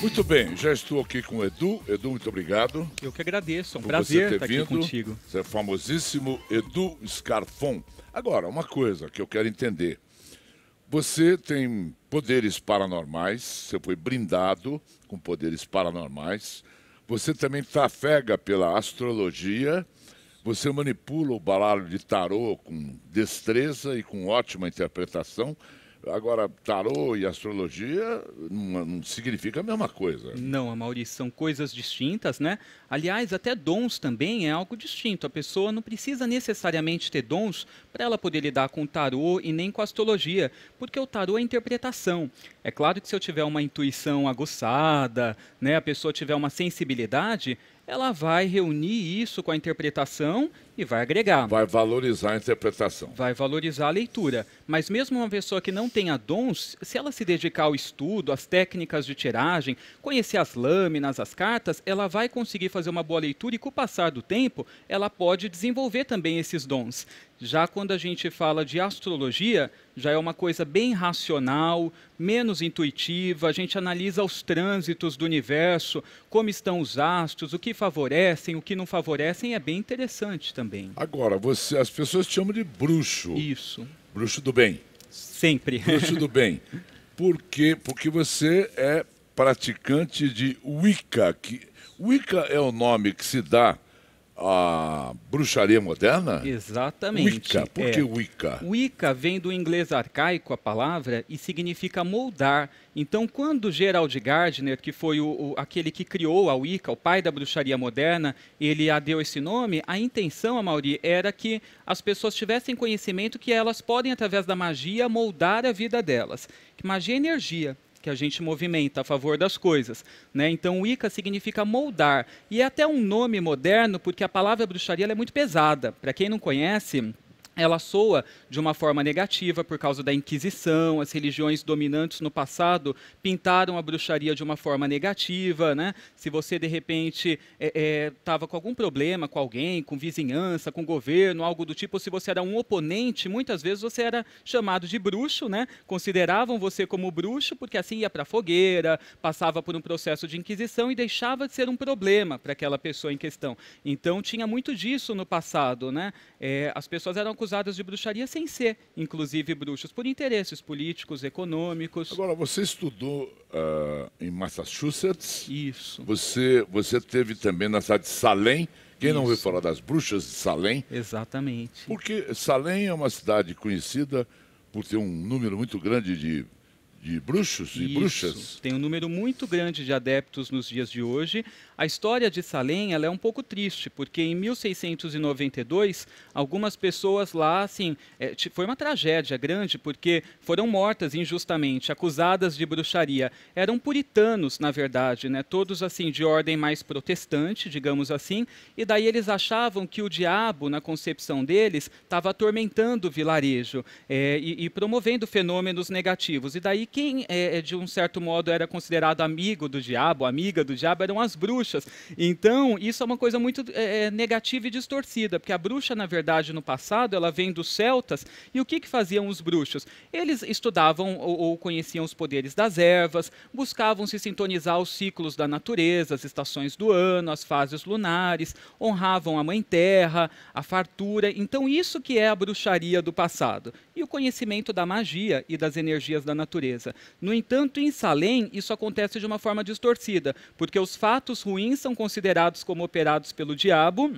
Muito bem, já estou aqui com o Edu. Edu, muito obrigado. Eu que agradeço, é um por prazer você estar ter aqui vindo. contigo. Você é famosíssimo Edu Scarfon. Agora, uma coisa que eu quero entender. Você tem poderes paranormais, você foi brindado com poderes paranormais. Você também trafega pela astrologia. Você manipula o baralho de tarô com destreza e com ótima interpretação. Agora, tarô e astrologia não significa a mesma coisa. Não, Amaury, são coisas distintas, né? Aliás, até dons também é algo distinto. A pessoa não precisa necessariamente ter dons para ela poder lidar com o tarô e nem com a astrologia, porque o tarô é interpretação. É claro que se eu tiver uma intuição aguçada, né, a pessoa tiver uma sensibilidade, ela vai reunir isso com a interpretação e vai agregar. Vai valorizar a interpretação. Vai valorizar a leitura. Mas mesmo uma pessoa que não tenha dons, se ela se dedicar ao estudo, às técnicas de tiragem, conhecer as lâminas, as cartas, ela vai conseguir fazer uma boa leitura e com o passar do tempo, ela pode desenvolver também esses dons. Já quando a gente fala de astrologia, já é uma coisa bem racional, menos intuitiva, a gente analisa os trânsitos do universo, como estão os astros, o que favorecem, o que não favorecem, é bem interessante também. Agora, as pessoas te chamam de bruxo. Isso. Bruxo do bem. Sempre. Bruxo do bem. Por quê? Porque você é praticante de Wicca. Wicca é o nome que se dá à bruxaria moderna? Exatamente. Wicca. Por que Wicca? Wicca vem do inglês arcaico, a palavra, e significa moldar. Então, quando Gerald Gardner, que foi aquele que criou a Wicca, o pai da bruxaria moderna, ele a deu esse nome, a intenção, Amaury, era que as pessoas tivessem conhecimento que elas podem, através da magia, moldar a vida delas. Que magia é energia, que a gente movimenta a favor das coisas, né? Então, Wicca significa moldar. E é até um nome moderno, porque a palavra bruxaria ela é muito pesada. Para quem não conhece, ela soa de uma forma negativa por causa da Inquisição. As religiões dominantes no passado pintaram a bruxaria de uma forma negativa, né? Se você, de repente, estava com algum problema com alguém, com vizinhança, com governo, algo do tipo, ou se você era um oponente, muitas vezes você era chamado de bruxo, né? Consideravam você como bruxo, porque assim ia para a fogueira, passava por um processo de Inquisição e deixava de ser um problema para aquela pessoa em questão. Então, tinha muito disso no passado, né? As pessoas eram acusadas de bruxaria sem ser, inclusive, bruxos, por interesses políticos, econômicos. Agora, você estudou em Massachusetts. Isso. Você teve também na cidade de Salem. Quem não ouviu Isso. falar das bruxas de Salem? Exatamente. Porque Salem é uma cidade conhecida por ter um número muito grande de bruxos e Isso. bruxas. Tem um número muito grande de adeptos nos dias de hoje. A história de Salem ela é um pouco triste, porque em 1692, algumas pessoas lá, assim, foi uma tragédia grande, porque foram mortas injustamente, acusadas de bruxaria. Eram puritanos, na verdade, né? Todos assim de ordem mais protestante, digamos assim, e daí eles achavam que o diabo, na concepção deles, estava atormentando o vilarejo e promovendo fenômenos negativos. E daí quem, de um certo modo, era considerado amigo do diabo, amiga do diabo, eram as bruxas. Então, isso é uma coisa muito negativa e distorcida, porque a bruxa, na verdade, no passado, ela vem dos celtas, e o que faziam os bruxos? Eles estudavam ou conheciam os poderes das ervas, buscavam se sintonizar aos ciclos da natureza, as estações do ano, as fases lunares, honravam a Mãe Terra, a fartura. Então, isso que é a bruxaria do passado. E o conhecimento da magia e das energias da natureza. No entanto, em Salem, isso acontece de uma forma distorcida, porque os fatos ruins são considerados como operados pelo diabo,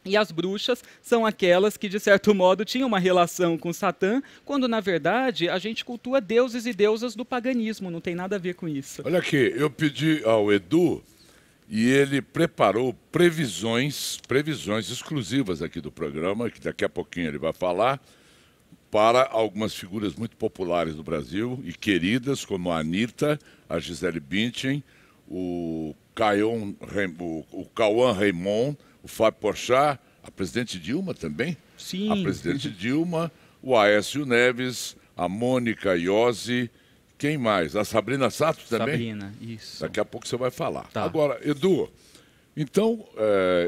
e as bruxas são aquelas que, de certo modo, tinham uma relação com Satã, quando, na verdade, a gente cultua deuses e deusas do paganismo, não tem nada a ver com isso. Olha aqui, eu pedi ao Edu e ele preparou previsões exclusivas aqui do programa, que daqui a pouquinho ele vai falar, para algumas figuras muito populares do Brasil e queridas, como a Anitta, a Gisele Bündchen, o Cauã Raymond, o Fábio Porchat, a presidente Dilma também. Sim. A presidente Dilma, o Aécio Neves, a Mônica Iose, quem mais? A Sabrina Sato também? Sabrina, isso. Daqui a pouco você vai falar. Tá. Agora, Edu, então,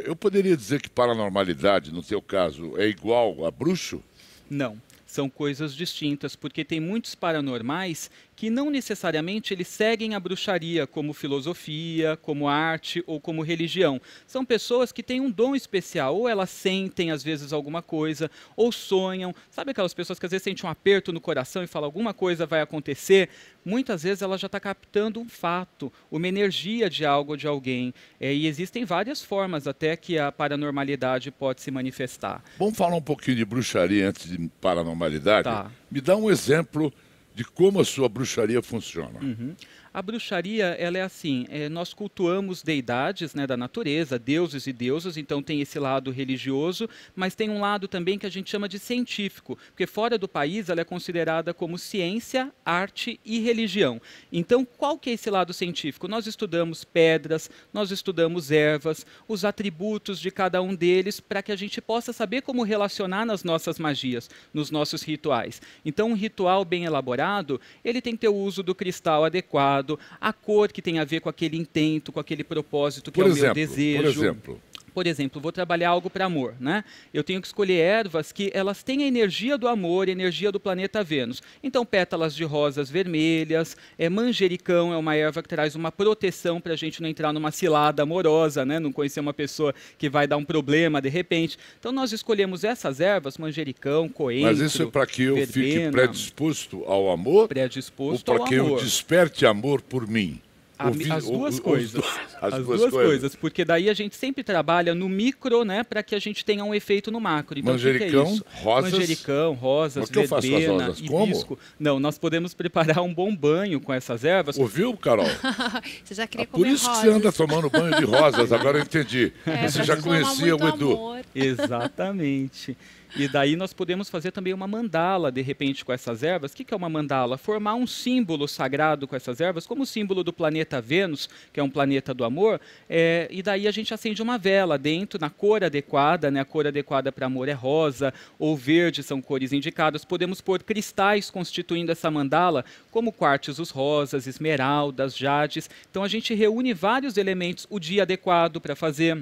eu poderia dizer que paranormalidade, no teu caso, é igual a bruxo? Não. São coisas distintas, porque tem muitos paranormais que não necessariamente eles seguem a bruxaria como filosofia, como arte ou como religião. São pessoas que têm um dom especial, ou elas sentem às vezes alguma coisa, ou sonham. Sabe aquelas pessoas que às vezes sentem um aperto no coração e falam alguma coisa vai acontecer? Muitas vezes ela já está captando um fato, uma energia de algo ou de alguém. E existem várias formas até que a paranormalidade pode se manifestar. Vamos falar um pouquinho de bruxaria antes de paranormalidade? Tá. Me dá um exemplo de como a sua bruxaria funciona. A bruxaria, ela é assim, nós cultuamos deidades, né, da natureza, deuses e deusas, então tem esse lado religioso, mas tem um lado também que a gente chama de científico, porque fora do país ela é considerada como ciência, arte e religião. Então, qual que é esse lado científico? Nós estudamos pedras, nós estudamos ervas, os atributos de cada um deles, para que a gente possa saber como relacionar nas nossas magias, nos nossos rituais. Então, um ritual bem elaborado, ele tem que ter o uso do cristal adequado, a cor que tem a ver com aquele intento, com aquele propósito que é o meu desejo. Por exemplo, vou trabalhar algo para amor, né? Eu tenho que escolher ervas que elas têm a energia do amor, a energia do planeta Vênus. Então, pétalas de rosas vermelhas, manjericão é uma erva que traz uma proteção para a gente não entrar numa cilada amorosa, né? Não conhecer uma pessoa que vai dar um problema de repente. Então, nós escolhemos essas ervas, manjericão, coentro, mas isso é para que eu verbena, fique predisposto ao amor? Predisposto ao amor? Ou para que eu desperte amor por mim? As duas coisas. As duas coisas, porque daí a gente sempre trabalha no micro, né, para que a gente tenha um efeito no macro. Então, manjericão, que é isso? rosas. Manjericão, rosas, verbena, hibisco. Não, nós podemos preparar um bom banho com essas ervas. Ouviu, Carol? Você já queria comer por isso rosas. Que você anda tomando banho de rosas, agora eu entendi. Você já conhecia o Edu. Amor. Exatamente. E daí nós podemos fazer também uma mandala, de repente, com essas ervas. O que é uma mandala? Formar um símbolo sagrado com essas ervas, como o símbolo do planeta Vênus, que é um planeta do amor, e daí a gente acende uma vela dentro, na cor adequada, né? A cor adequada para amor é rosa ou verde, são cores indicadas. Podemos pôr cristais constituindo essa mandala, como quartzos rosas, esmeraldas, jades. Então a gente reúne vários elementos, o dia adequado para fazer.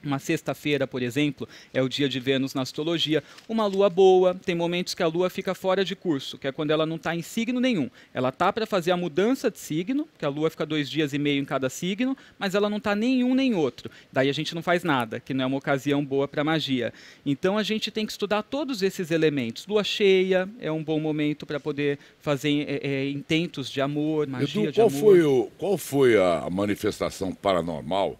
Uma sexta-feira, por exemplo, é o dia de Vênus na astrologia. Uma lua boa, tem momentos que a lua fica fora de curso, que é quando ela não está em signo nenhum. Ela está para fazer a mudança de signo, que a lua fica 2 dias e meio em cada signo, mas ela não está nenhum nem outro. Daí a gente não faz nada, que não é uma ocasião boa para magia. Então a gente tem que estudar todos esses elementos. Lua cheia é um bom momento para poder fazer intentos de amor, magia Edu, de amor. Qual foi a manifestação paranormal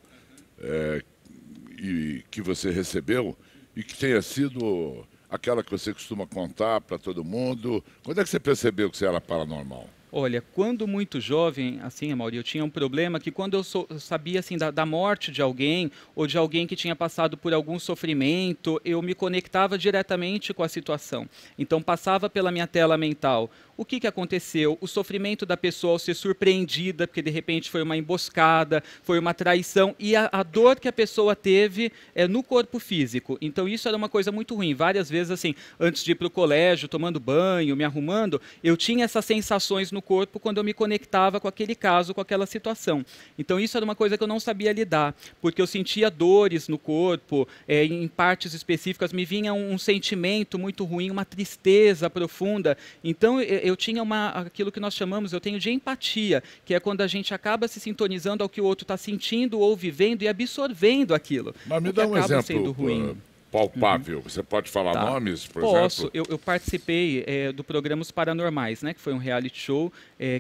que você recebeu e que tenha sido aquela que você costuma contar para todo mundo? Quando é que você percebeu que você era paranormal? Olha, quando muito jovem, assim, Amaury, eu tinha um problema que quando eu sabia, assim, da morte de alguém ou de alguém que tinha passado por algum sofrimento, eu me conectava diretamente com a situação. Então, passava pela minha tela mental o que aconteceu, o sofrimento da pessoa ao ser surpreendida, porque de repente foi uma emboscada, foi uma traição, e a dor que a pessoa teve no corpo físico. Então, isso era uma coisa muito ruim. Várias vezes, assim, antes de ir para o colégio, tomando banho, me arrumando, eu tinha essas sensações no corpo quando eu me conectava com aquele caso, com aquela situação. Então, isso era uma coisa que eu não sabia lidar, porque eu sentia dores no corpo, em partes específicas me vinha um sentimento muito ruim, uma tristeza profunda. Então, eu tinha aquilo que nós chamamos, eu tenho de empatia, que é quando a gente acaba se sintonizando ao que o outro está sentindo ou vivendo e absorvendo aquilo. Mas me dá um exemplo sendo ruim. Palpável. Você pode falar nomes, por Posso. exemplo? Eu participei do programa Os Paranormais, né, que foi um reality show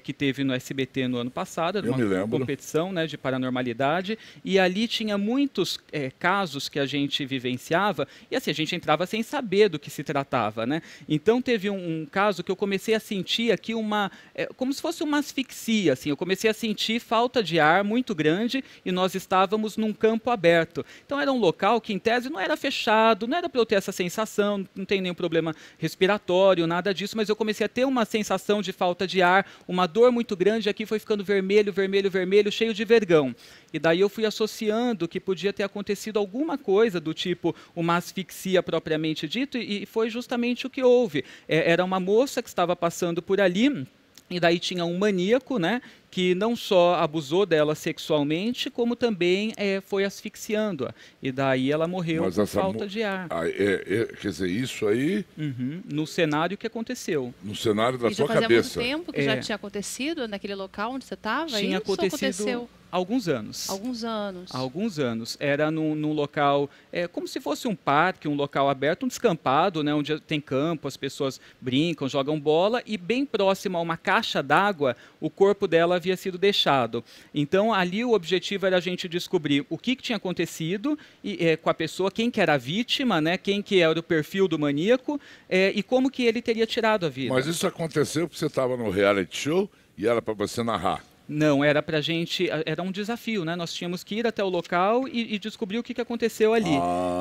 que teve no SBT no ano passado, era uma competição, né, de paranormalidade, e ali tinha muitos casos que a gente vivenciava, e assim, a gente entrava sem saber do que se tratava, né? Então teve um caso que eu comecei a sentir aqui como se fosse uma asfixia, assim, eu comecei a sentir falta de ar muito grande e nós estávamos num campo aberto. Então era um local que em tese não era fechado, não era para eu ter essa sensação, não tem nenhum problema respiratório, nada disso, mas eu comecei a ter uma sensação de falta de ar, uma dor muito grande, aqui foi ficando vermelho, vermelho, vermelho, cheio de vergão. E daí eu fui associando que podia ter acontecido alguma coisa do tipo uma asfixia propriamente dito, e foi justamente o que houve. Era uma moça que estava passando por ali, E daí tinha um maníaco, né, que não só abusou dela sexualmente, como também foi asfixiando-a. E daí ela morreu Mas por essa falta de ar. quer dizer, isso aí No cenário que aconteceu. no cenário da E já sua fazia cabeça. muito tempo que já tinha acontecido naquele local onde você estava? Tinha Isso acontecido aconteceu há alguns anos. alguns anos. Há alguns anos. Era num local, como se fosse um parque, um local aberto, um descampado, né, onde tem campo, as pessoas brincam, jogam bola, e bem próximo a uma caixa d'água, o corpo dela havia sido deixado. Então, ali o objetivo era a gente descobrir o que tinha acontecido com a pessoa, quem que era a vítima, né, quem que era o perfil do maníaco, e como que ele teria tirado a vida. Mas isso aconteceu porque você estava no reality show e era para você narrar. Não, era pra gente, era um desafio, né? Nós tínhamos que ir até o local e descobrir o que aconteceu ali.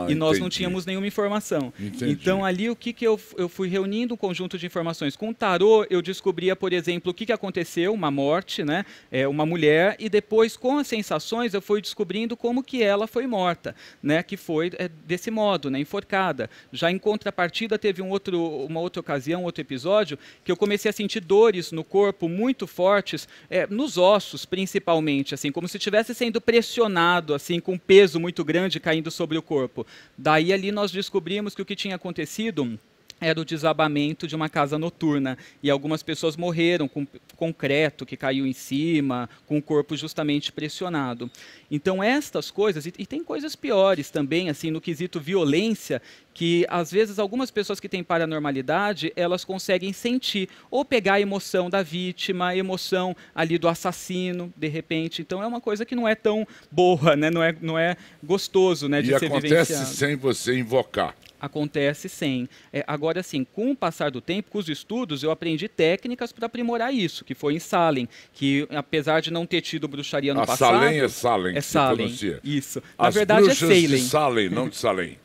E nós não Entendi. tínhamos nenhuma informação. Entendi. Então ali o que eu fui reunindo um conjunto de informações. Com o tarô eu descobria, por exemplo, o que aconteceu, uma morte, né? Uma mulher, e depois com as sensações eu fui descobrindo como que ela foi morta, né? Que foi desse modo, né? Enforcada. Já em contrapartida teve uma outra ocasião, outro episódio, que eu comecei a sentir dores no corpo muito fortes, nos ossos, principalmente, assim, como se estivesse sendo pressionado, assim, com um peso muito grande caindo sobre o corpo. Daí ali nós descobrimos que o que tinha acontecido era o desabamento de uma casa noturna, e algumas pessoas morreram com concreto que caiu em cima, com o corpo justamente pressionado. Então estas coisas, e tem coisas piores também, assim, no quesito violência, que às vezes algumas pessoas que têm paranormalidade, elas conseguem sentir, ou pegar a emoção da vítima, a emoção ali do assassino, de repente. Então é uma coisa que não é tão boa, né? Não é gostoso, né, de ser vivenciado. E acontece sem você invocar. Acontece sem. Agora, assim, com o passar do tempo, com os estudos, eu aprendi técnicas para aprimorar isso, que foi em Salem, que apesar de não ter tido bruxaria no passado... Salem é Salem, é que se Salem, pronuncia. isso. Na As verdade é bruxas Salem. de Salem, não de Salem.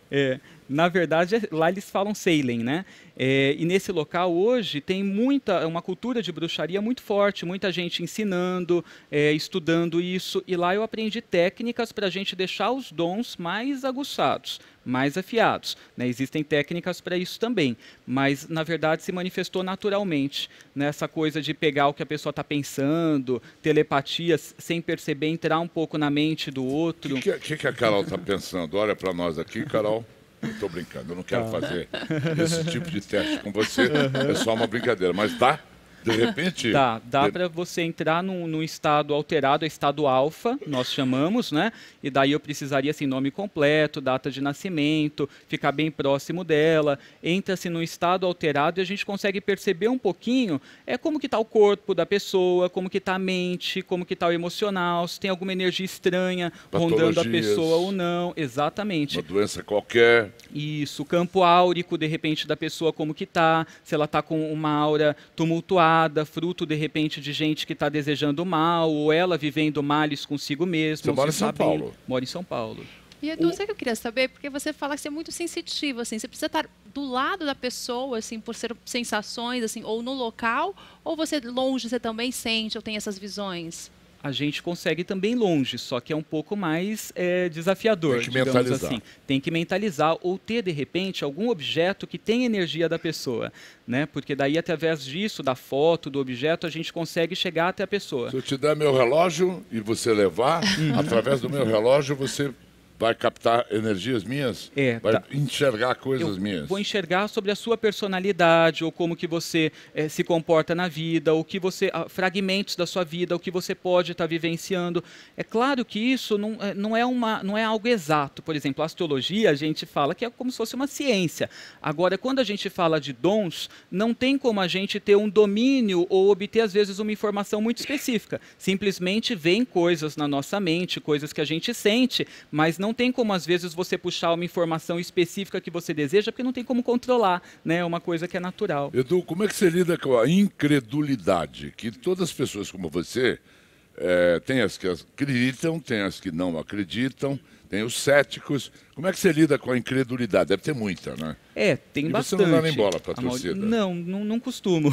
Na verdade, lá eles falam Salem, né? E nesse local hoje tem uma cultura de bruxaria muito forte, muita gente ensinando, estudando isso, e lá eu aprendi técnicas para a gente deixar os dons mais aguçados, mais afiados, né? Existem técnicas para isso também, mas na verdade se manifestou naturalmente, nessa coisa de pegar o que a pessoa está pensando, telepatia, sem perceber, entrar um pouco na mente do outro. O que a Carol está pensando? Olha para nós aqui, Carol. Eu estou brincando, eu não quero fazer esse tipo de teste com você, é só uma brincadeira, mas dá? De repente... Dá para você entrar num estado alterado, estado alfa, nós chamamos, né? E daí eu precisaria, assim, nome completo, data de nascimento, ficar bem próximo dela. Entra-se num estado alterado e a gente consegue perceber um pouquinho como que está o corpo da pessoa, como que está a mente, como que está o emocional, se tem alguma energia estranha rondando a pessoa ou não. Exatamente. Uma doença qualquer. Isso, o campo áurico, de repente, da pessoa, como que está, se ela está com uma aura tumultuada, fruto, de repente, de gente que está desejando mal, ou ela vivendo males consigo mesma. Você mora em São Paulo? Mora em São Paulo. E Edu, sabe o que eu queria saber? Porque você fala que você é muito sensitivo, assim, você precisa estar do lado da pessoa, assim, por ser sensações, assim, ou no local, ou você longe, você também sente ou tem essas visões? A gente consegue também longe, só que é um pouco mais desafiador, tem que digamos mentalizar. assim. Tem que mentalizar ou ter, de repente, algum objeto que tem energia da pessoa, né? Porque daí, através disso, da foto, do objeto, a gente consegue chegar até a pessoa. Se eu te der meu relógio e você levar, através do meu relógio você vai captar energias minhas? Vai enxergar coisas minhas? Vou enxergar sobre a sua personalidade, ou como que você se comporta na vida, ou que você, fragmentos da sua vida, o que você pode estar vivenciando. É claro que isso não é algo exato. Por exemplo, a astrologia, a gente fala que é como se fosse uma ciência. Agora, quando a gente fala de dons, não tem como a gente ter um domínio ou obter, às vezes, uma informação muito específica. Simplesmente vem coisas na nossa mente, coisas que a gente sente, mas não tem como, às vezes, você puxar uma informação específica que você deseja, porque não tem como controlar, né? É uma coisa que é natural. Edu, como é que você lida com a incredulidade? Que todas as pessoas como você, tem as que acreditam, tem as que não acreditam, tem os céticos. Como é que você lida com a incredulidade? Deve ter muita, né? Tem E bastante. você não dá nem bola para a torcida? Não costumo.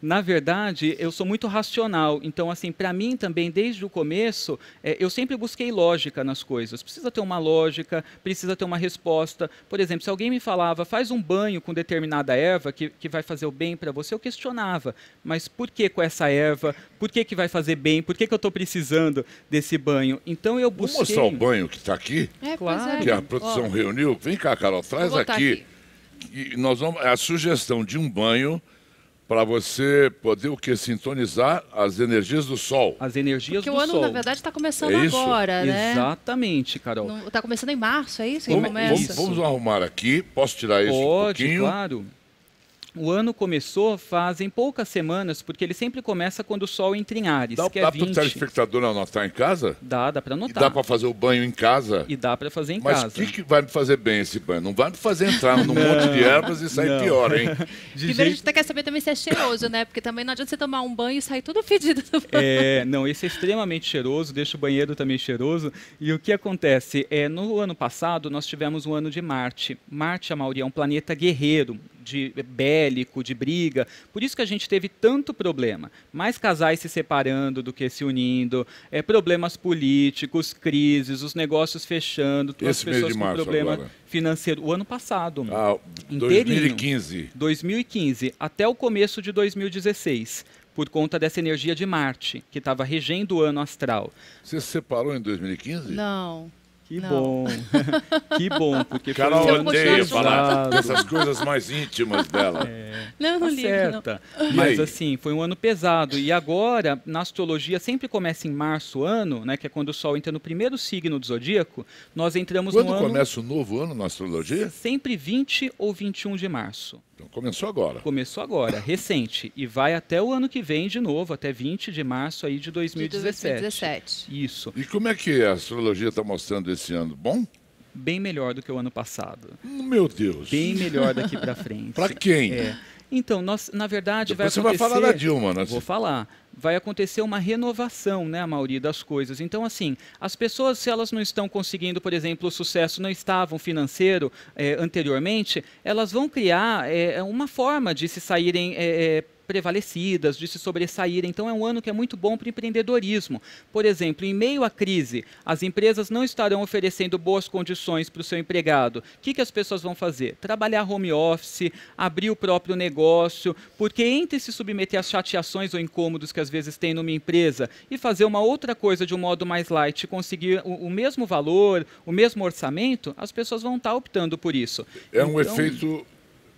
Na verdade, eu sou muito racional. Então, assim, para mim também, desde o começo, eu sempre busquei lógica nas coisas. Precisa ter uma lógica, precisa ter uma resposta. Por exemplo, se alguém me falava, faz um banho com determinada erva que vai fazer o bem para você, eu questionava. Mas por que com essa erva? Por que vai fazer bem? Por que eu estou precisando desse banho? Então, eu busquei... Vamos mostrar o banho que está aqui? Claro. Que a produção reuniu. Vem cá, Carol, traz aqui. E nós vamos, a sugestão de um banho para você poder o que? Sintonizar as energias do sol. As energias do sol. Porque o ano, na verdade, está começando agora, né? Exatamente, Carol. Está começando em março, é isso? Vamos arrumar aqui. Posso tirar isso um pouquinho? Claro. O ano começou fazem poucas semanas, porque ele sempre começa quando o sol entra em Áries, que é 20. Dá para o telespectador anotar em casa? Dá para anotar. E dá para fazer o banho em casa? E dá para fazer em casa. Mas o que vai me fazer bem esse banho? Não vai me fazer entrar num monte de ervas e sair pior, hein? Primeiro a gente quer saber também se é cheiroso, né? Porque também não adianta você tomar um banho e sair tudo fedido do banho. Não, esse é extremamente cheiroso, deixa o banheiro também cheiroso. E o que acontece? No ano passado, nós tivemos um ano de Marte. Marte, a maioria, é um planeta guerreiro, bélico, de briga. Por isso que a gente teve tanto problema. Mais casais se separando do que se unindo, problemas políticos, crises, os negócios fechando, as pessoas com problema financeiro. O ano passado. 2015. 2015, até o começo de 2016. Por conta dessa energia de Marte, que estava regendo o ano astral. Você se separou em 2015? Não. Que bom. Que bom, porque Carol odeia falar dessas coisas mais íntimas dela. Não ligo, não. Mas assim, foi um ano pesado. E agora, na astrologia, sempre começa em março o ano, né, que é quando o Sol entra no primeiro signo do zodíaco, nós entramos no ano... Quando começa o novo ano na astrologia? Sempre 20 ou 21 de março. Então começou agora. Começou agora, recente. E vai até o ano que vem de novo, até 20 de março aí de 2017. 2017. Isso. E como é que a astrologia está mostrando esse ano? Bom? Bem melhor do que o ano passado. Meu Deus. Bem melhor daqui para frente. Para quem? Então, na verdade, Depois vai acontecer... Você vai falar da Dilma, né? Vou falar. Vai acontecer uma renovação, né, a maioria das coisas. Então, assim, as pessoas, se elas não estão conseguindo, por exemplo, o sucesso, não estavam financeiro anteriormente, elas vão criar uma forma de se saírem prevalecidas, de se sobressaírem. Então, é um ano que é muito bom para o empreendedorismo. Por exemplo, em meio à crise, as empresas não estarão oferecendo boas condições para o seu empregado. O que as pessoas vão fazer? Trabalhar home office, abrir o próprio negócio, porque entre se submeter às chateações ou incômodos que às vezes tem numa empresa e fazer uma outra coisa de um modo mais light, conseguir o mesmo valor, o mesmo orçamento, as pessoas vão estar optando por isso. É um efeito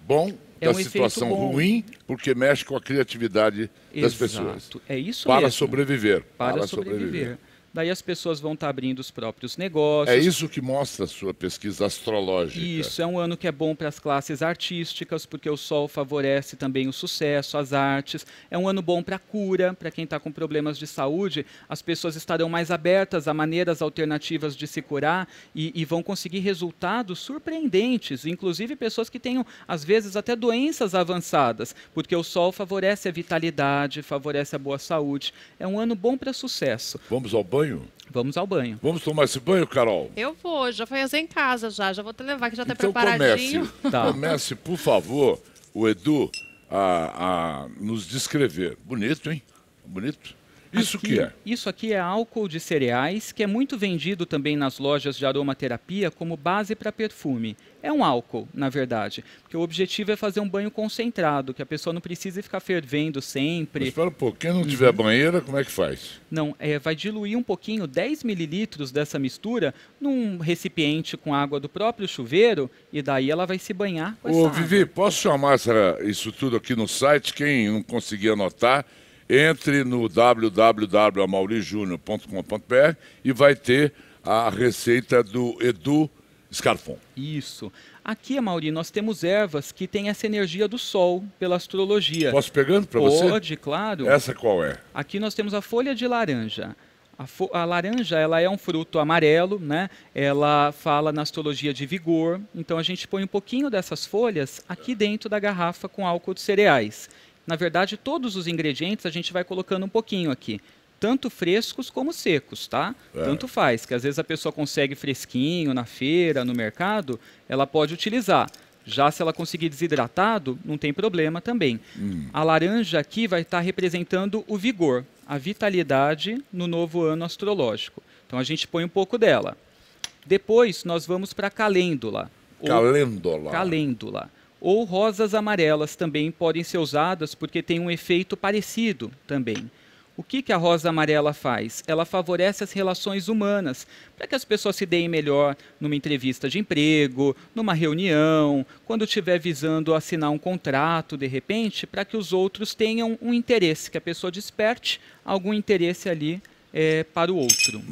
bom da situação ruim, porque mexe com a criatividade das pessoas. É isso para mesmo. Sobreviver. Para sobreviver. Daí as pessoas vão estar abrindo os próprios negócios. É isso que mostra a sua pesquisa astrológica. Isso, é um ano que é bom para as classes artísticas, porque o Sol favorece também o sucesso, as artes. É um ano bom para a cura, para quem está com problemas de saúde. As pessoas estarão mais abertas a maneiras alternativas de se curar e vão conseguir resultados surpreendentes, inclusive pessoas que tenham, às vezes, até doenças avançadas, porque o Sol favorece a vitalidade, favorece a boa saúde. É um ano bom para sucesso. Vamos ao banho? Vamos ao banho. Vamos tomar esse banho, Carol? Eu vou, já foi fazer em casa já vou te levar, que já está então preparadinho. Comece, por favor, o Edu, a nos descrever. Bonito, hein? Bonito. Isso aqui, que é? Isso aqui é álcool de cereais, que é muito vendido também nas lojas de aromaterapia como base para perfume. É um álcool, na verdade, porque o objetivo é fazer um banho concentrado, que a pessoa não precise ficar fervendo sempre. Mas espera um pouco, quem não tiver banheira, como é que faz? Não, vai diluir um pouquinho, 10 mililitros dessa mistura, num recipiente com água do próprio chuveiro, e daí ela vai se banhar com essa água. Vivi, posso chamar isso tudo aqui no site? Quem não conseguir anotar, entre no www.amaurijunior.com.br e vai ter a receita do Edu Scarfon. Isso. Aqui, Amaury, nós temos ervas que têm essa energia do sol pela astrologia. Posso pegando para você? Pode, claro. Essa qual é? Aqui nós temos a folha de laranja. A laranja, ela é um fruto amarelo, né? Ela fala na astrologia de vigor. Então a gente põe um pouquinho dessas folhas aqui dentro da garrafa com álcool de cereais. Na verdade, todos os ingredientes a gente vai colocando um pouquinho aqui. tanto frescos como secos, tá? Tanto faz, que às vezes a pessoa consegue fresquinho na feira, no mercado, ela pode utilizar. Já se ela conseguir desidratado, não tem problema também. A laranja aqui vai estar representando o vigor, a vitalidade no novo ano astrológico. Então a gente põe um pouco dela. Depois nós vamos para a calêndula. Calêndula. Ou rosas amarelas também podem ser usadas porque tem um efeito parecido também. O que a rosa amarela faz? Ela favorece as relações humanas, para que as pessoas se deem melhor numa entrevista de emprego, numa reunião, quando estiver visando assinar um contrato, de repente, para que os outros tenham um interesse, que a pessoa desperte algum interesse ali para o outro.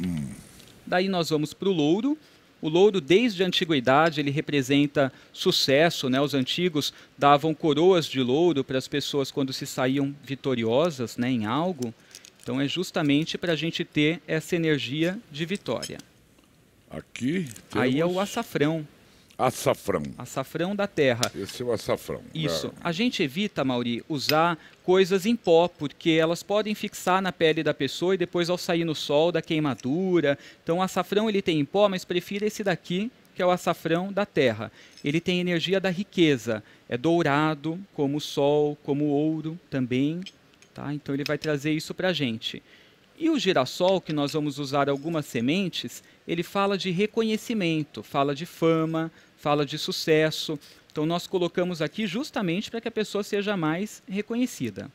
Daí nós vamos para o louro. O louro, desde a antiguidade, ele representa sucesso, né? Os antigos davam coroas de louro para as pessoas quando se saíam vitoriosas, né, em algo. Então é justamente para a gente ter essa energia de vitória. Aqui temos... Aí é o açafrão. Açafrão. Açafrão da terra. Esse é o açafrão. Isso. A gente evita, Mauri, usar coisas em pó, porque elas podem fixar na pele da pessoa e depois ao sair no sol dá queimadura. Então o açafrão ele tem em pó, mas prefira esse daqui, que é o açafrão da terra. Ele tem energia da riqueza. É dourado, como o sol, como o ouro também. Tá? Então ele vai trazer isso para a gente. E o girassol, que nós vamos usar algumas sementes, ele fala de reconhecimento, fala de fama, fala de sucesso. Então nós colocamos aqui justamente para que a pessoa seja mais reconhecida.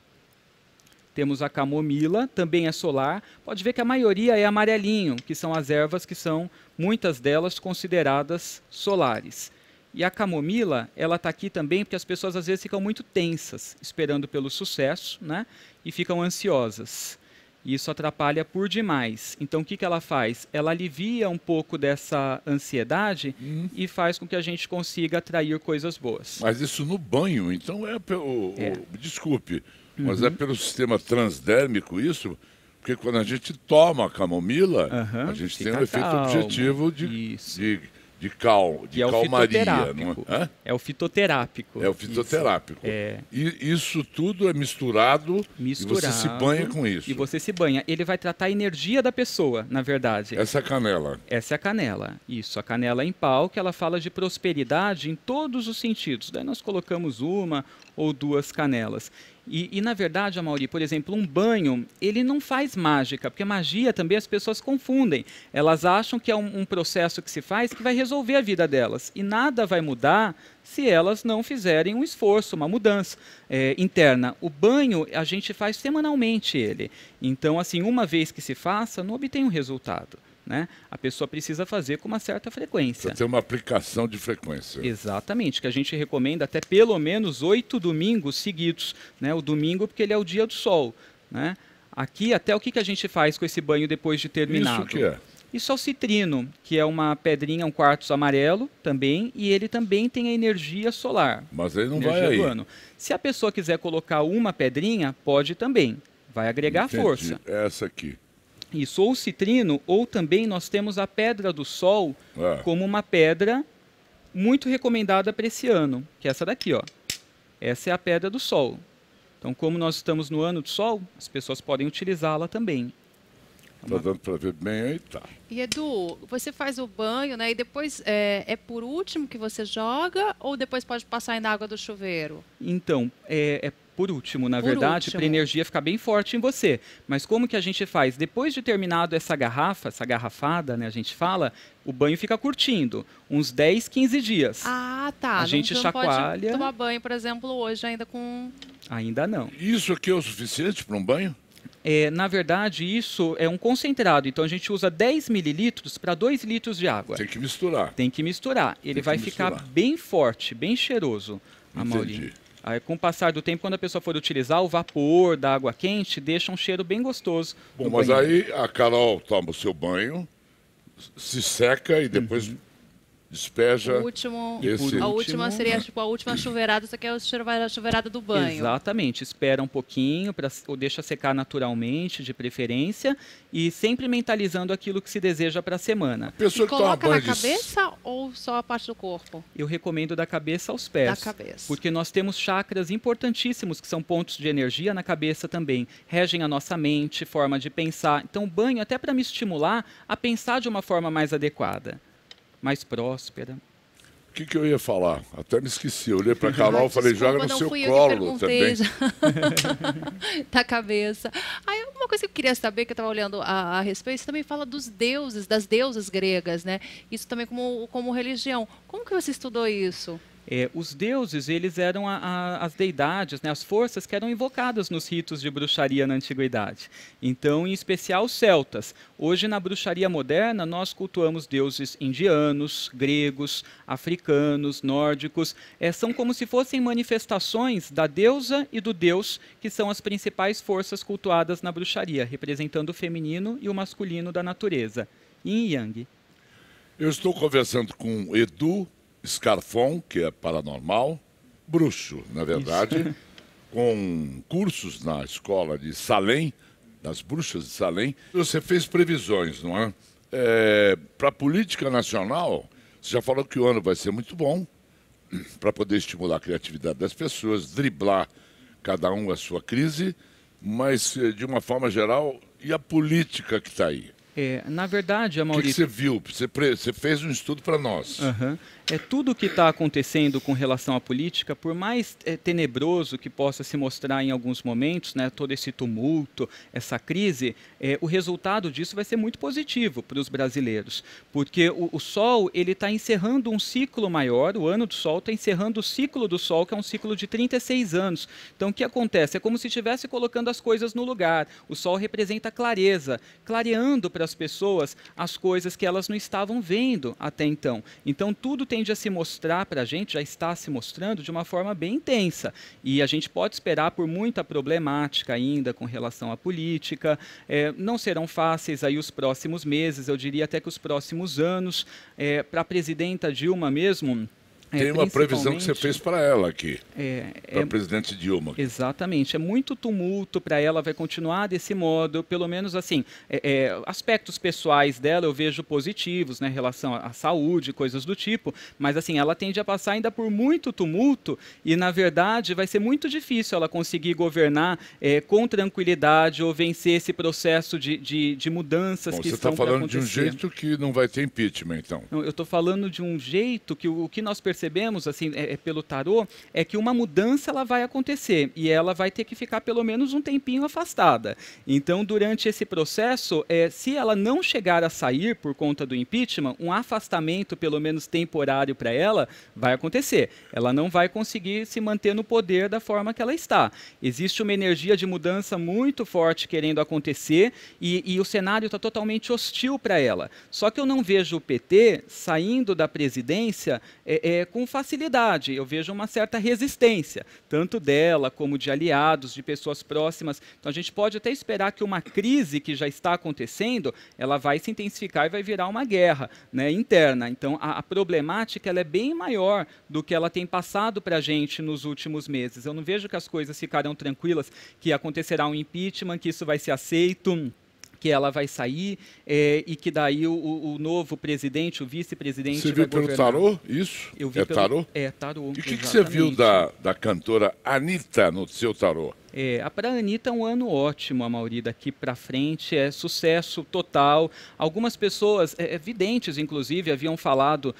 Temos a camomila, também é solar. Pode ver que a maioria é amarelinho, que são as ervas que são, muitas delas, consideradas solares. E a camomila, ela está aqui também porque as pessoas às vezes ficam muito tensas, esperando pelo sucesso, né? E ficam ansiosas. E isso atrapalha por demais. Então, o que ela faz? Ela alivia um pouco dessa ansiedade e faz com que a gente consiga atrair coisas boas. Mas isso no banho, então é pelo... Desculpe, mas é pelo sistema transdérmico isso? Porque quando a gente toma a camomila, a gente tem um efeito objetivo de calmaria. Não é? É o fitoterápico. É o fitoterápico. E isso tudo é misturado e você se banha com isso. E você se banha. Ele vai tratar a energia da pessoa, na verdade. Essa é a canela. Essa é a canela. Isso, a canela em pau, que ela fala de prosperidade em todos os sentidos. Daí nós colocamos uma ou duas canelas. E na verdade, Amaury, por exemplo, um banho, ele não faz mágica, porque magia também as pessoas confundem. Elas acham que é um processo que se faz que vai resolver a vida delas. E nada vai mudar se elas não fizerem um esforço, uma mudança interna. O banho, a gente faz semanalmente ele. Então, assim, uma vez que se faça, não obtém um resultado. Né? A pessoa precisa fazer com uma certa frequência. Precisa ter uma aplicação de frequência. Exatamente, que a gente recomenda até pelo menos 8 domingos seguidos. Né? O domingo porque ele é o dia do sol. Né? Aqui até o que a gente faz com esse banho depois de terminado? Isso que é? Isso é o citrino, que é uma pedrinha, um quartzo amarelo também, e ele também tem a energia solar. Mas ele não vai aí. Se a pessoa quiser colocar uma pedrinha, pode também. Vai agregar força. Essa aqui. Isso, ou citrino, ou também nós temos a pedra do sol como uma pedra muito recomendada para esse ano, que é essa daqui, ó. Essa é a pedra do sol. Então, como nós estamos no ano do sol, as pessoas podem utilizá-la também. Está dando para ver bem aí, tá. E Edu, você faz o banho, né? E depois é por último que você joga ou depois pode passar na água do chuveiro? Então, por último, na verdade, para a energia ficar bem forte em você. Mas como que a gente faz? Depois de terminado essa garrafa, essa garrafada, né, a gente fala, o banho fica curtindo, uns 10, 15 dias. Ah, tá. A gente chacoalha. Pode tomar banho, por exemplo, hoje ainda com... Ainda não. Isso aqui é o suficiente para um banho? Na verdade, isso é um concentrado. Então, a gente usa 10 mililitros para 2 litros de água. Tem que misturar. Tem que misturar. Ele vai ficar bem forte, bem cheiroso. Entendi. Aí, com o passar do tempo, quando a pessoa for utilizar, o vapor da água quente deixa um cheiro bem gostoso. Bom, mas aí a Carol toma o seu banho, se seca e depois despeja. O último, esse... a última seria tipo a última chuveirada, isso aqui é a chuveirada do banho. Exatamente, espera um pouquinho, ou deixa secar naturalmente, de preferência, e sempre mentalizando aquilo que se deseja para a semana. Pessoa que toma Coloca na banho de... cabeça ou só a parte do corpo? Eu recomendo da cabeça aos pés. Da cabeça. Porque nós temos chakras importantíssimos, que são pontos de energia na cabeça também. Regem a nossa mente, forma de pensar. Então, o banho até para me estimular a pensar de uma forma mais adequada, mais próspera. O que eu ia falar? Até me esqueci. Eu olhei para a Carol e falei, desculpa, joga no não seu fui colo eu que também. Da cabeça. Aí, uma coisa que eu queria saber, que eu estava olhando a respeito, você também fala dos deuses, das deusas gregas, né? Isso também como religião. Como que você estudou isso? Os deuses, eles eram as deidades, né, as forças que eram invocadas nos ritos de bruxaria na antiguidade. Então, em especial, os celtas. Hoje, na bruxaria moderna, nós cultuamos deuses indianos, gregos, africanos, nórdicos. São como se fossem manifestações da deusa e do deus, que são as principais forças cultuadas na bruxaria, representando o feminino e o masculino da natureza. Yin e Yang. Eu estou conversando com Edu Scarfon, que é paranormal, bruxo, na verdade, com cursos na escola de Salem, das bruxas de Salem. Você fez previsões, não é? Para a política nacional, você já falou que o ano vai ser muito bom, para poder estimular a criatividade das pessoas, driblar cada um a sua crise, mas, de uma forma geral, e a política que está aí? Na verdade, O que você viu? Você fez um estudo para nós. Tudo o que está acontecendo com relação à política, por mais tenebroso que possa se mostrar em alguns momentos, né, todo esse tumulto, essa crise, o resultado disso vai ser muito positivo para os brasileiros, porque o Sol ele está encerrando um ciclo maior, o ano do Sol está encerrando o ciclo do Sol, que é um ciclo de 36 anos. Então, o que acontece? É como se estivesse colocando as coisas no lugar. O Sol representa a clareza, clareando para as pessoas as coisas que elas não estavam vendo até então. Então, tudo tende a se mostrar para a gente, já está se mostrando de uma forma bem intensa. E a gente pode esperar por muita problemática ainda com relação à política. Não serão fáceis aí os próximos meses, eu diria até que os próximos anos. Para a presidenta Dilma mesmo... Tem uma previsão que você fez para ela aqui, para a presidente Dilma. Exatamente, é muito tumulto para ela, vai continuar desse modo, pelo menos assim, aspectos pessoais dela eu vejo positivos, né, em relação à saúde, coisas do tipo, mas assim, ela tende a passar ainda por muito tumulto e, na verdade, vai ser muito difícil ela conseguir governar com tranquilidade ou vencer esse processo de mudanças que estão para acontecer. Você está falando de um jeito que não vai ter impeachment, então? Não, eu estou falando de um jeito que o que nós percebemos assim, pelo tarô, é que uma mudança ela vai acontecer e ela vai ter que ficar pelo menos um tempinho afastada. Então, durante esse processo, se ela não chegar a sair por conta do impeachment, um afastamento, pelo menos temporário para ela, vai acontecer. Ela não vai conseguir se manter no poder da forma que ela está. Existe uma energia de mudança muito forte querendo acontecer e o cenário está totalmente hostil para ela. Só que eu não vejo o PT saindo da presidência com facilidade. Eu vejo uma certa resistência, tanto dela como de aliados, de pessoas próximas. Então a gente pode até esperar que uma crise que já está acontecendo, ela vai se intensificar e vai virar uma guerra, né, interna. Então a problemática ela é bem maior do que ela tem passado para a gente nos últimos meses. Eu não vejo que as coisas ficarão tranquilas, que acontecerá um impeachment, que isso vai ser aceito, que ela vai sair e que daí o novo presidente, o vice-presidente vai governar. Você viu pelo tarô isso? Eu vi tarô? Tarô. E o que você viu da cantora Anitta no seu tarô? Para a Anitta é um ano ótimo, Amaury, daqui para frente é sucesso total. Algumas pessoas, videntes inclusive, haviam falado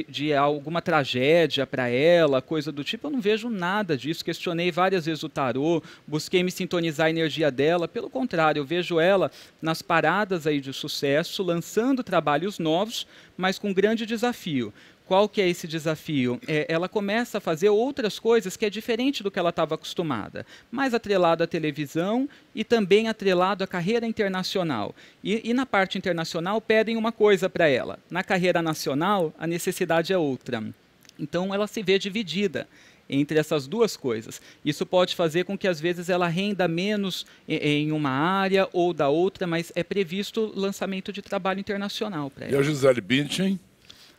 de alguma tragédia para ela, coisa do tipo. Eu não vejo nada disso, questionei várias vezes o tarô, busquei me sintonizar a energia dela. Pelo contrário, eu vejo ela nas paradas aí de sucesso, lançando trabalhos novos, mas com grande desafio. Qual que é esse desafio? Ela começa a fazer outras coisas que é diferente do que ela estava acostumada, mais atrelado à televisão e também atrelado à carreira internacional. E na parte internacional pedem uma coisa para ela. Na carreira nacional, a necessidade é outra. Então, ela se vê dividida entre essas duas coisas. Isso pode fazer com que, às vezes, ela renda menos em uma área ou da outra, mas é previsto lançamento de trabalho internacional para ela. E a Gisele Bündchen?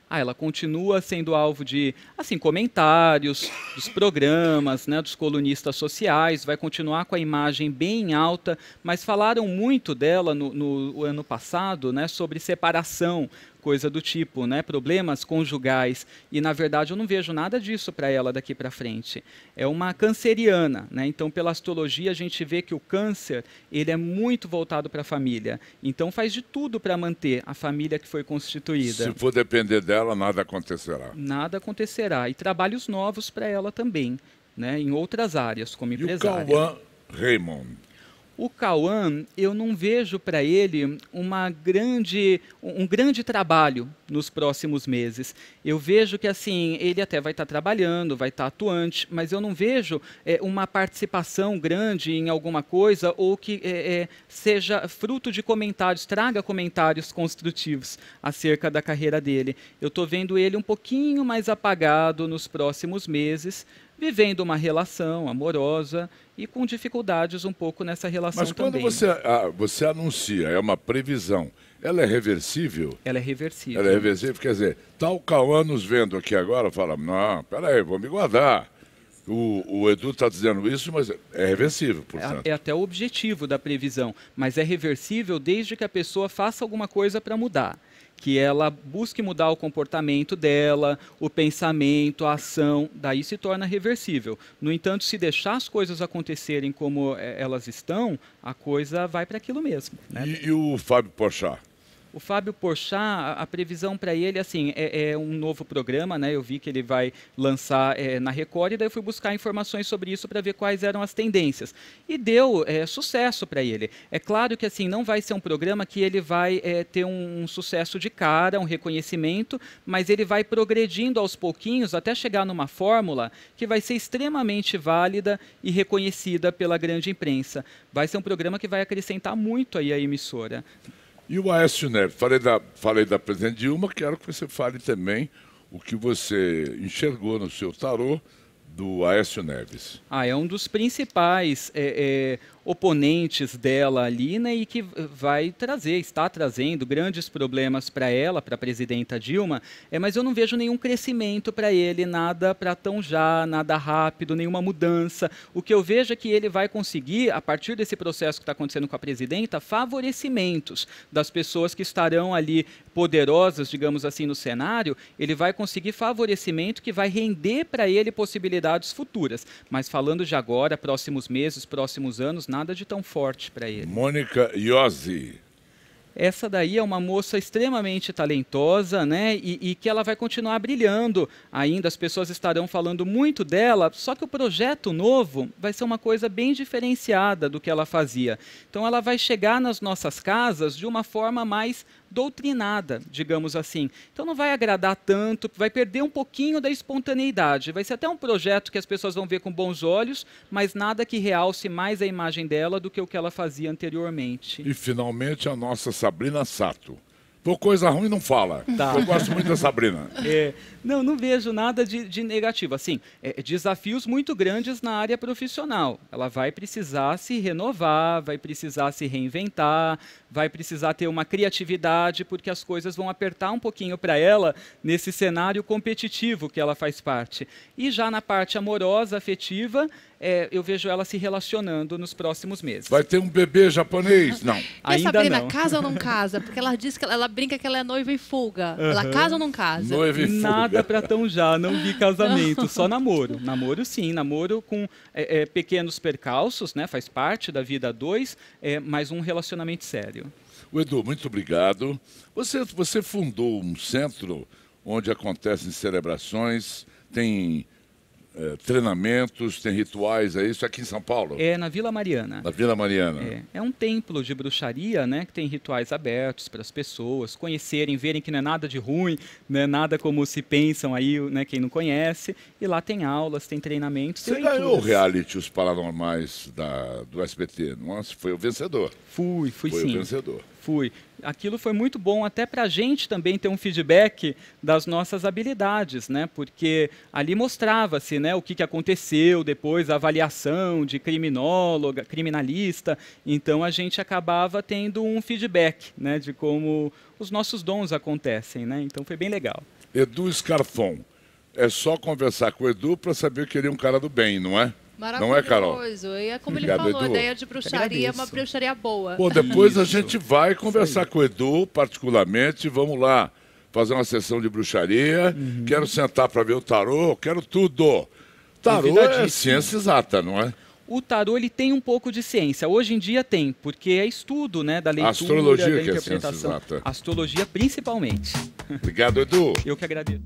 Ela continua sendo alvo de assim, comentários dos programas, né, dos colunistas sociais, vai continuar com a imagem bem alta, mas falaram muito dela no ano passado, né, sobre separação, coisa do tipo, né, problemas conjugais, e na verdade eu não vejo nada disso para ela daqui para frente. É uma canceriana, né, então pela astrologia a gente vê que o câncer ele é muito voltado para a família, então faz de tudo para manter a família que foi constituída. Se for depender dela, nada acontecerá. Nada acontecerá, e trabalhos novos para ela também, né, em outras áreas, como empresária. E o Cauã Raymond? O Cauã, eu não vejo para ele um grande trabalho nos próximos meses. Eu vejo que assim ele até vai estar trabalhando, vai estar atuante, mas eu não vejo uma participação grande em alguma coisa ou que seja fruto de comentários, traga comentários construtivos acerca da carreira dele. Eu estou vendo ele um pouquinho mais apagado nos próximos meses, vivendo uma relação amorosa e com dificuldades um pouco nessa relação também. Mas quando você anuncia, é uma previsão, ela é reversível? Ela é reversível. Ela é reversível, quer dizer, tá o Cauã nos vendo aqui agora, fala, não, peraí, vou me guardar. O Edu está dizendo isso, mas é reversível, portanto. É até o objetivo da previsão, mas é reversível desde que a pessoa faça alguma coisa para mudar. Que ela busque mudar o comportamento dela, o pensamento, a ação, daí se torna reversível. No entanto, se deixar as coisas acontecerem como elas estão, a coisa vai para aquilo mesmo. Né? E o Fábio Porchat? O Fábio Porchat, a previsão para ele assim, é um novo programa, né? Eu vi que ele vai lançar na Record, e daí eu fui buscar informações sobre isso para ver quais eram as tendências. E deu sucesso para ele. É claro que assim, não vai ser um programa que ele vai ter um sucesso de cara, um reconhecimento, mas ele vai progredindo aos pouquinhos até chegar numa fórmula que vai ser extremamente válida e reconhecida pela grande imprensa. Vai ser um programa que vai acrescentar muito aí à emissora. E o Aécio Neves? Falei da presidente Dilma, quero que você fale também o que você enxergou no seu tarô do Aécio Neves. É um dos principais oponentes dela ali, né, e que está trazendo grandes problemas para ela, para a presidenta Dilma, mas eu não vejo nenhum crescimento para ele, nada para tão já, nada rápido, nenhuma mudança. O que eu vejo é que ele vai conseguir, a partir desse processo que está acontecendo com a presidenta, favorecimentos das pessoas que estarão ali poderosas, digamos assim, no cenário. Ele vai conseguir favorecimento que vai render para ele possibilidades futuras. Mas falando de agora, próximos meses, próximos anos, nada de tão forte para ele. Mônica Iose. Essa daí é uma moça extremamente talentosa, né? E que ela vai continuar brilhando ainda. As pessoas estarão falando muito dela, só que o projeto novo vai ser uma coisa bem diferenciada do que ela fazia. Então ela vai chegar nas nossas casas de uma forma mais doutrinada, digamos assim. Então não vai agradar tanto, vai perder um pouquinho da espontaneidade. Vai ser até um projeto que as pessoas vão ver com bons olhos, mas nada que realce mais a imagem dela do que o que ela fazia anteriormente. E finalmente a nossa Sabrina Sato. Por coisa ruim não fala. Tá. Eu gosto muito da Sabrina. Não vejo nada de negativo. Assim, desafios muito grandes na área profissional. Ela vai precisar se renovar, vai precisar se reinventar, vai precisar ter uma criatividade, porque as coisas vão apertar um pouquinho para ela nesse cenário competitivo que ela faz parte. E já na parte amorosa, afetiva, eu vejo ela se relacionando nos próximos meses. Vai ter um bebê japonês? Não. E a Sabrina não. casa ou não casa? Porque ela diz que ela brinca que ela é noiva em fuga. Ela casa ou não casa? Noiva em fuga. Nada para tão já, não vi casamento, só namoro. Namoro sim, namoro com pequenos percalços, né? Faz parte da vida a dois, mas um relacionamento sério. O Edu, muito obrigado. Você fundou um centro onde acontecem celebrações, tem treinamentos, tem rituais, é isso aqui em São Paulo? Na Vila Mariana. Na Vila Mariana. É um templo de bruxaria, né, que tem rituais abertos para as pessoas conhecerem, verem que não é nada de ruim, não é nada como se pensam aí, né, quem não conhece. E lá tem aulas, tem treinamentos. Você ganhou o reality Os Paranormais do SBT, nossa, foi o vencedor. Fui foi sim. O vencedor. Fui. Aquilo foi muito bom até para a gente também ter um feedback das nossas habilidades, né? Porque ali mostrava-se, né, o que aconteceu depois, a avaliação de criminóloga, criminalista. Então a gente acabava tendo um feedback, né, de como os nossos dons acontecem, né? Então foi bem legal. Edu Scarfon. É só conversar com o Edu para saber que ele é um cara do bem, não é? Maravilhoso. Não é, Carol? E é como Obrigado, ele falou, Edu. a ideia de bruxaria é uma bruxaria boa. Pô, depois a gente vai conversar com o Edu, particularmente. Vamos lá fazer uma sessão de bruxaria. Quero sentar para ver o tarô, quero tudo. Tarô é ciência exata, não é? O tarô ele tem um pouco de ciência. Hoje em dia tem, porque é estudo, né, da leitura, Astrologia da que é ciência interpretação. exata. Astrologia principalmente. Obrigado, Edu. Eu que agradeço.